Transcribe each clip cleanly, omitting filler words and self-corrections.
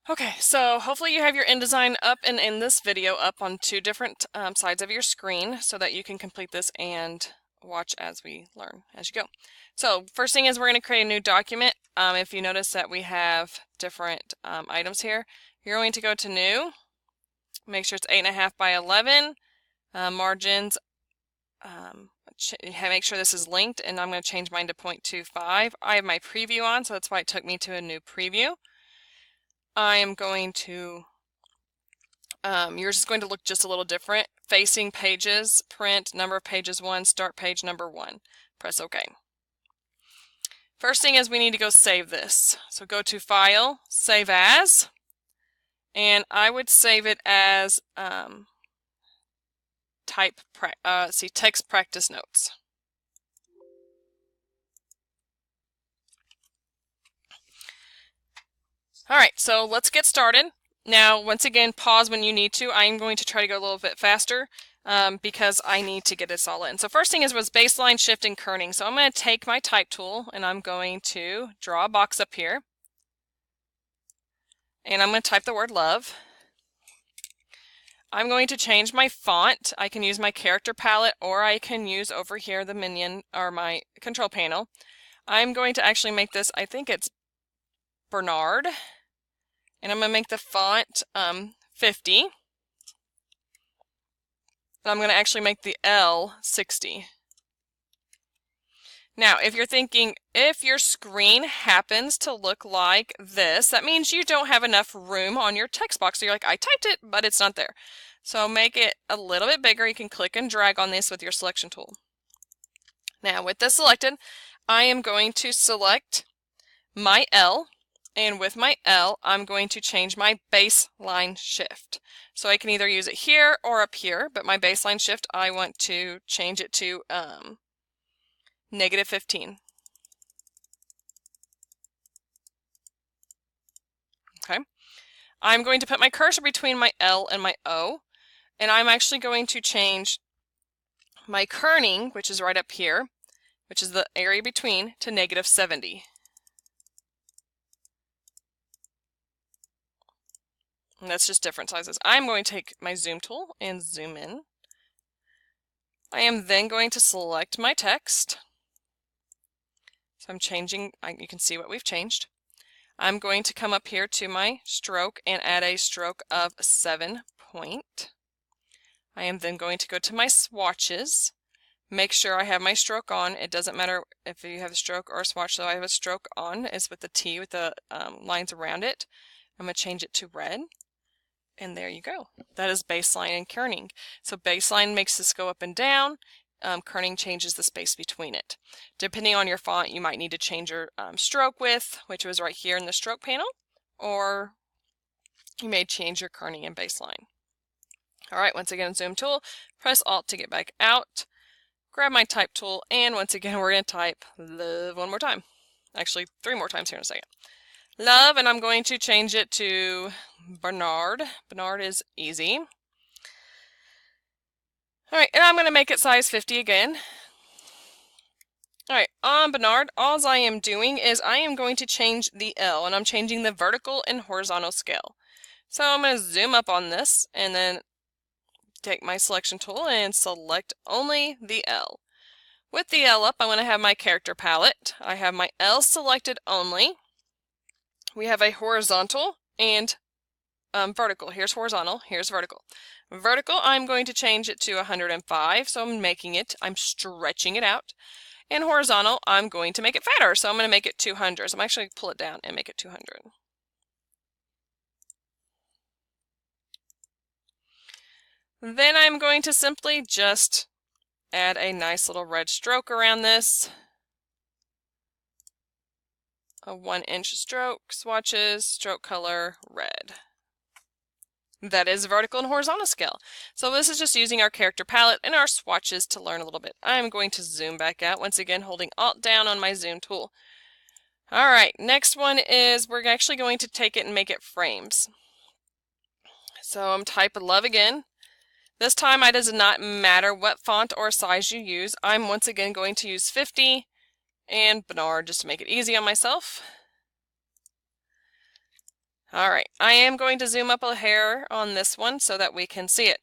Okay, so hopefully you have your InDesign up and in this video up on two different sides of your screen so that you can complete this and watch as we learn as you go. So first thing is we're going to create a new document. If you notice that we have different items here, you're going to go to New, make sure it's 8.5 by 11, margins, make sure this is linked, and I'm going to change mine to 0.25. I have my preview on, so that's why it took me to a new preview. I am going to, yours is going to look just a little different. Facing pages, print, number of pages 1, start page number 1. Press OK. First thing is we need to go save this. So go to File, Save As, and I would save it as Text Practice Notes. All right, so let's get started. Now, once again, pause when you need to. I am going to try to go a little bit faster because I need to get this all in. So first thing was baseline, shift, and kerning. So I'm going to take my type tool and I'm going to draw a box up here. And I'm going to type the word love. I'm going to change my font. I can use my character palette or I can use over here the minion or my control panel. I'm going to actually make this, I think it's Bernard. And I'm going to make the font 50. And I'm going to actually make the L 60. Now, if you're thinking, if your screen happens to look like this, that means you don't have enough room on your text box. So you're like, I typed it, but it's not there. So make it a little bit bigger. You can click and drag on this with your selection tool. Now, with this selected, I am going to select my L. And with my L, I'm going to change my baseline shift. So I can either use it here or up here, but my baseline shift, I want to change it to -15. Okay. I'm going to put my cursor between my L and my O, and I'm actually going to change my kerning, which is right up here, which is the area between, to -70. And that's just different sizes. I'm going to take my zoom tool and zoom in. I am then going to select my text. So I'm changing, you can see what we've changed. I'm going to come up here to my stroke and add a stroke of 7 point. I am then going to go to my swatches. Make sure I have my stroke on. It doesn't matter if you have a stroke or a swatch, so I have a stroke on. It's with the T with the lines around it. I'm going to change it to red. And there you go. That is baseline and kerning. So baseline makes this go up and down. Kerning changes the space between it. Depending on your font, you might need to change your stroke width, which was right here in the stroke panel, or you may change your kerning and baseline. All right, once again, zoom tool, press Alt to get back out, grab my type tool, and once again, we're going to type love one more time. Actually, 3 more times here in a second. Love, and I'm going to change it to Bernard. Bernard is easy. All right, and I'm going to make it size 50 again. All right, on Bernard, all I am doing is I am going to change the L, and I'm changing the vertical and horizontal scale. So I'm going to zoom up on this, and then take my selection tool and select only the L. With the L up, I'm going to have my character palette. I have my L selected only. We have a horizontal and vertical. Here's horizontal, here's vertical. Vertical, I'm going to change it to 105, so I'm stretching it out. And horizontal, I'm going to make it fatter, so I'm going to make it 200. So I'm actually going to pull it down and make it 200. Then I'm going to simply just add a nice little red stroke around this. A 1-inch stroke, swatches, stroke color, red. That is vertical and horizontal scale. So this is just using our character palette and our swatches to learn a little bit. I'm going to zoom back out, once again holding Alt down on my zoom tool. All right, next one is we're actually going to take it and make it frames. So I'm typing love again. This time it does not matter what font or size you use. I'm once again going to use 50 and Bernard just to make it easy on myself. All right, I am going to zoom up a hair on this one so that we can see it.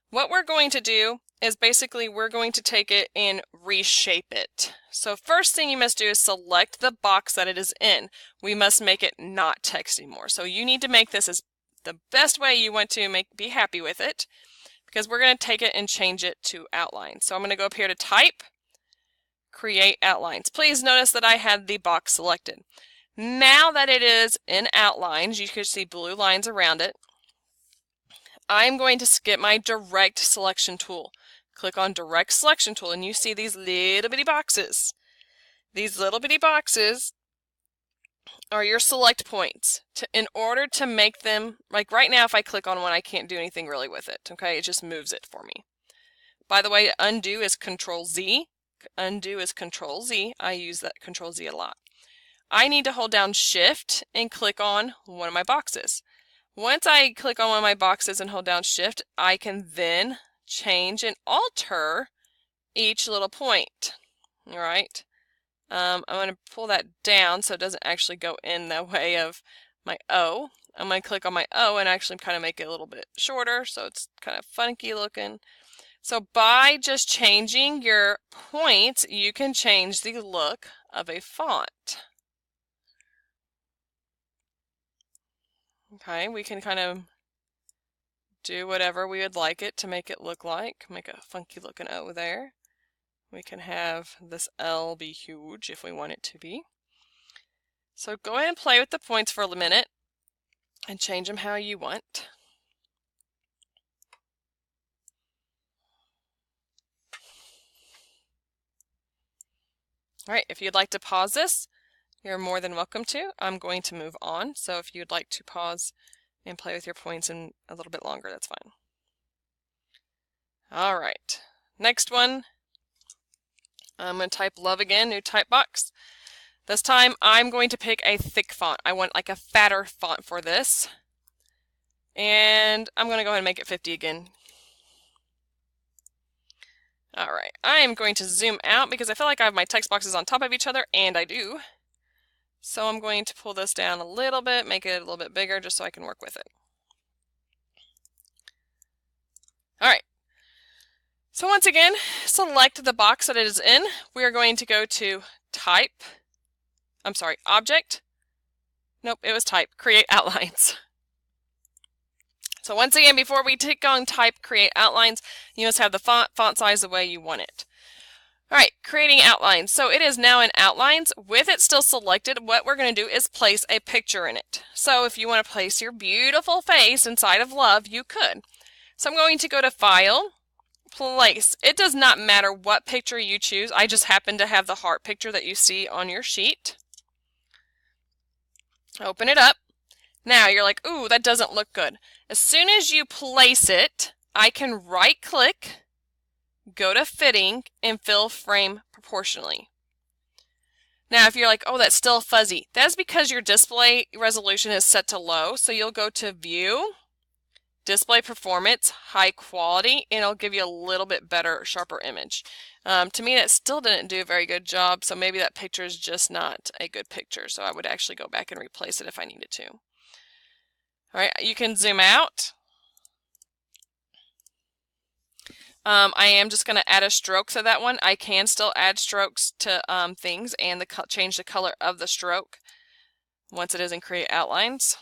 What we're going to do is basically we're going to take it and reshape it. So first thing you must do is select the box that it is in. We must make it not text anymore. So you need to make this as the best way you want to be happy with it, because we're going to take it and change it to outline. So I'm going to go up here to type, create outlines. Please notice that I had the box selected. Now that it is in outlines, you can see blue lines around it. I'm going to skip my direct selection tool. Click on direct selection tool and you see these little bitty boxes. These little bitty boxes are your select points. In order to make them, like right now if I click on one I can't do anything really with it, okay? It just moves it for me. By the way, undo is Control Z. Undo is Control Z. I use that Control Z a lot. I need to hold down Shift and click on one of my boxes. Once I click on one of my boxes and hold down Shift, I can then change and alter each little point. All right. I'm going to pull that down so it doesn't actually go in the way of my O. I'm going to click on my O and actually kind of make it a little bit shorter so it's kind of funky looking. So by just changing your points, you can change the look of a font. Okay, we can kind of do whatever we would like it to make it look like. Make a funky looking O there. We can have this L be huge if we want it to be. So go ahead and play with the points for a minute and change them how you want. All right, if you'd like to pause this, you're more than welcome to. I'm going to move on, so if you'd like to pause and play with your points in a little bit longer, that's fine. All right, next one. I'm going to type love again, new type box. This time I'm going to pick a thick font. I want like a fatter font for this. And I'm going to go ahead and make it 50 again. All right, I am going to zoom out because I feel like I have my text boxes on top of each other, and I do. So I'm going to pull this down a little bit, make it a little bit bigger just so I can work with it. All right. So once again, select the box that it is in. We are going to go to Object. Nope, it was Type, Create Outlines. So once again, before we click on Type, Create Outlines, you must have the font size the way you want it. All right, creating outlines. So it is now in outlines. With it still selected, what we're going to do is place a picture in it. So if you want to place your beautiful face inside of love, you could. So I'm going to go to File, Place. It does not matter what picture you choose. I just happen to have the heart picture that you see on your sheet. Open it up. Now you're like, ooh, that doesn't look good. As soon as you place it, I can right click, go to Fitting, and fill frame proportionally. Now if you're like, oh, that's still fuzzy, that's because your display resolution is set to low. So you'll go to View, Display Performance, High Quality, and it'll give you a little bit better, sharper image. To me, that still didn't do a very good job, so maybe that picture is just not a good picture. So I would actually go back and replace it if I needed to. All right, you can zoom out. I am just going to add a stroke to that one. I can still add strokes to things and change the color of the stroke once it is in Create Outlines.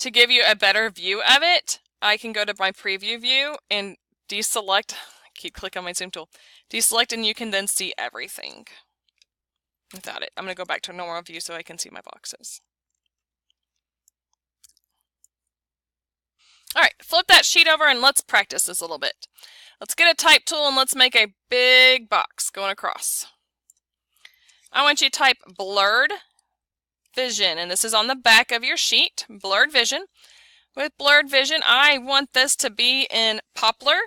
To give you a better view of it, I can go to my preview view and deselect, keep clicking on my zoom tool, deselect, and you can then see everything without it. I'm going to go back to normal view so I can see my boxes. All right, flip that sheet over and let's practice this a little bit. Let's get a type tool and let's make a big box going across. I want you to type Blurred Vision, and this is on the back of your sheet, Blurred Vision. With Blurred Vision, I want this to be in Poplar,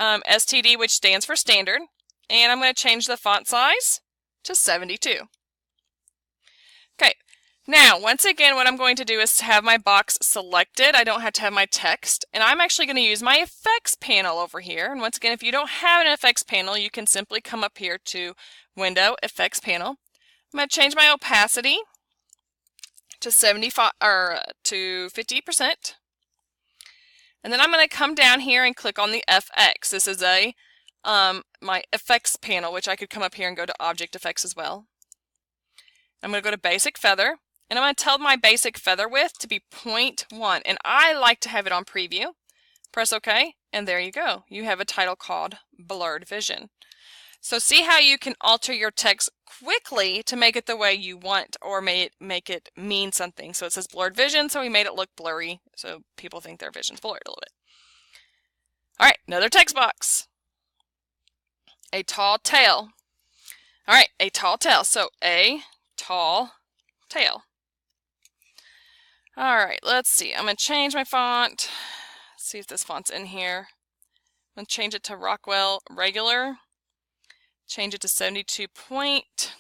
STD, which stands for standard, and I'm going to change the font size to 72. Okay, Now, once again, what I'm going to do is have my box selected. I don't have to have my text, and I'm actually going to use my effects panel over here. And once again, if you don't have an effects panel, you can simply come up here to Window, Effects Panel. I'm going to change my opacity to 75 or to 50%. And then I'm going to come down here and click on the FX. This is my effects panel, which I could come up here and go to Object Effects as well. I'm going to go to Basic Feather, and I'm going to tell my basic feather width to be 0.1, and I like to have it on preview. Press OK, and there you go. You have a title called Blurred Vision. So see how you can alter your text quickly to make it the way you want, or make it mean something. So it says Blurred Vision, so we made it look blurry, so people think their vision's blurred a little bit. All right, another text box. A tall tail. All right, a tall tail. So a tall tail. All right, let's see. I'm going to change my font. See if this font's in here. I'm going to change it to Rockwell Regular. Change it to 72 point.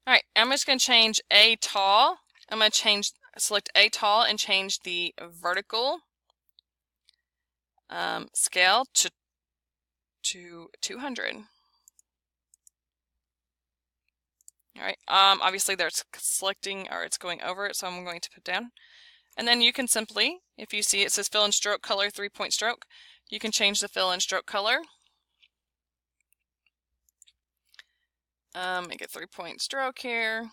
All right, I'm just going to change A tall. I'm going to select A tall and change the vertical scale to 200. All right, obviously there's selecting, or it's going over it, so I'm going to put down. And then you can simply, if you see it says fill and stroke color, 3-point stroke, you can change the fill and stroke color. Make it 3-point stroke here.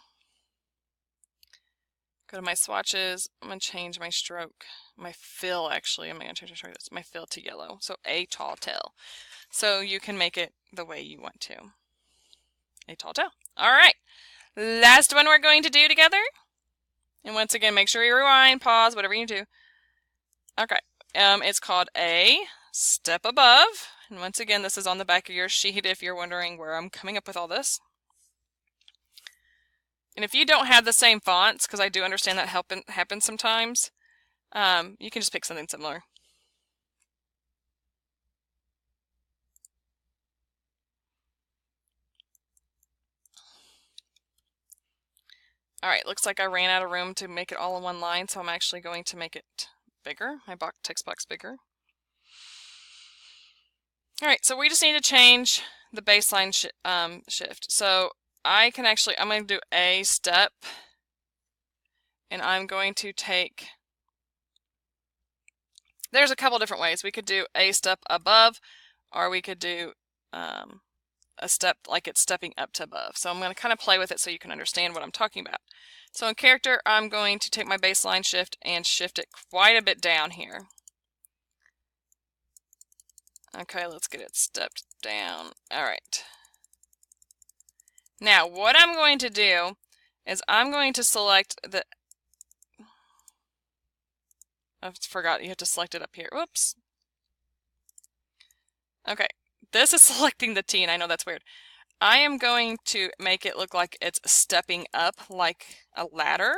Go to my swatches. I'm going to change my stroke, my fill actually. I'm going to change my fill to yellow. So a tall tail. So you can make it the way you want to. A tall tail. All right. Last one we're going to do together. And once again, make sure you rewind, pause, whatever you do. Okay. It's called A Step Above. And once again, this is on the back of your sheet if you're wondering where I'm coming up with all this. And if you don't have the same fonts, because I do understand that happens sometimes, you can just pick something similar. All right, looks like I ran out of room to make it all in one line, so I'm actually going to make it bigger, my text box bigger. All right, so we just need to change the baseline shift. So I'm going to do a step, and I'm going to take, there's a couple different ways. We could do a step above, or we could do a step like it's stepping up to above. So I'm going to kind of play with it so you can understand what I'm talking about. So in character, I'm going to take my baseline shift and shift it quite a bit down here. Okay, let's get it stepped down. All right. Now, what I'm going to do is I'm going to select the, I forgot you have to select it up here. Whoops. Okay, this is selecting the T, and I know that's weird. I am going to make it look like it's stepping up like a ladder.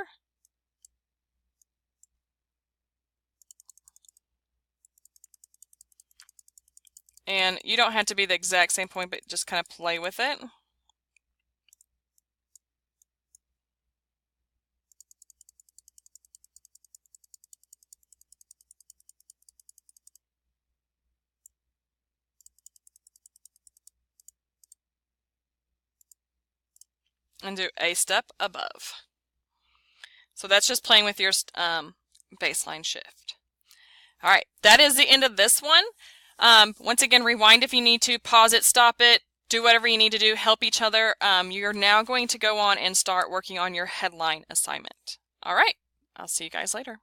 And you don't have to be the exact same point, but just kind of play with it. And do a step above. So that's just playing with your baseline shift. All right, that is the end of this one. Once again, rewind if you need to, pause it, stop it, do whatever you need to do, help each other. You're now going to go on and start working on your headline assignment. All right, I'll see you guys later.